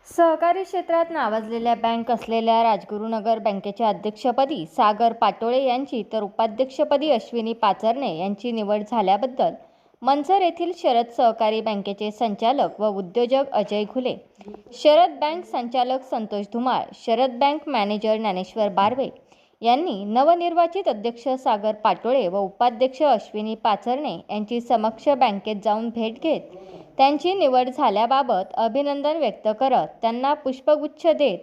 सहकारी क्षेत्रात नावाजलेल्या बँक असलेल्या राजगुरुनगर बँकेच्या अध्यक्षपदी सागर पाटोळे यांची तर उपाध्यक्षपदी अश्विनी पाचरणे यांची निवड झाल्याबद्दल मंचर येथील शरद सहकारी बँकेचे संचालक व उद्योजक अजय घुले, शरद बँक संचालक संतोष धुमाळ, शरद बँक मॅनेजर ज्ञानेश्वर बारवे यांनी नवनिर्वाचित अध्यक्ष सागर पाटोळे व उपाध्यक्ष अश्विनी पाचरणे यांची समक्ष बँकेत जाऊन भेट घेत त्यांची निवड झाल्याबाबत अभिनंदन व्यक्त करत त्यांना पुष्पगुच्छ देत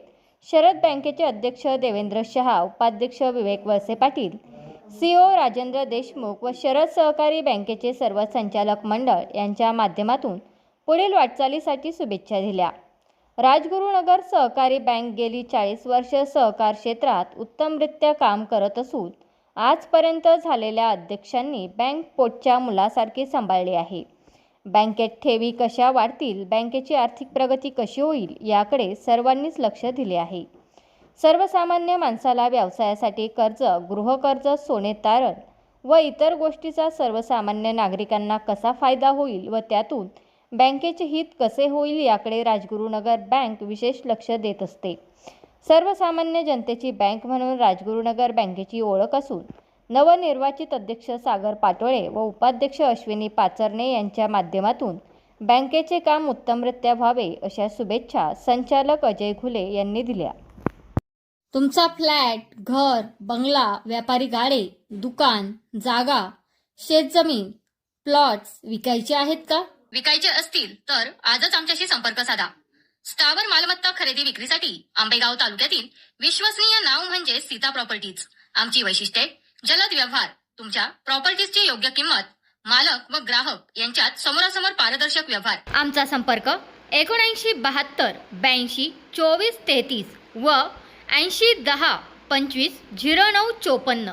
शरद बँकेचे अध्यक्ष देवेंद्र शहा, उपाध्यक्ष विवेक वळसे पाटील, सीओ राजेंद्र देशमुख व शरद सहकारी बँकेचे सर्व संचालक मंडळ यांच्या माध्यमातून पुढील वाटचालीसाठी शुभेच्छा दिल्या. राजगुरुनगर सहकारी बँक गेली 40 वर्ष सहकार क्षेत्रात उत्तमरित्या काम करत असून आजपर्यंत झालेल्या अध्यक्षांनी बँक पोटच्या मुलासारखी सांभाळली आहे. बँकेत ठेवी कशा वाढतील, बँकेची आर्थिक प्रगती कशी होईल याकडे सर्वांनीच लक्ष दिले आहे. सर्वसामान्य माणसाला व्यवसायासाठी कर्ज, गृहकर्ज, सोने तारण व इतर गोष्टीचा सर्वसामान्य नागरिकांना कसा फायदा होईल व त्यातून बँकेचे हित कसे होईल याकडे राजगुरुनगर बँक विशेष लक्ष देत असते. सर्वसामान्य जनतेची बँक म्हणून राजगुरुनगर बँकेची ओळख असून नवनिर्वाचित अध्यक्ष सागर पाटोळे व उपाध्यक्ष अश्विनी पाचरणे यांच्या माध्यमातून बँकेचे काम उत्तमरित्या व्हावे अशा शुभेच्छा संचालक अजय घुले यांनी दिल्या. तुमचा फ्लॅट, घर, बंगला, व्यापारी गाडे, दुकान, जागा, शेतजमीन, प्लॉट्स विकायचे आहेत का? विकायचे असतील तर आजच आमच्याशी संपर्क साधा. स्थावर मालमत्ता खरेदी विक्रीसाठी आंबेगाव तालुक्यातील विश्वसनीय नाव म्हणजे सीता प्रॉपर्टीज. आमची वैशिष्ट्ये: जलद व्यवहार, तुमच्या प्रॉपर्टीजची योग्य किंमत, मालक व ग्राहक यांच्यात समोरासमोर पारदर्शक व्यवहार. आमचा संपर्क 7972 82 24 33 व 80 10 25 09 54.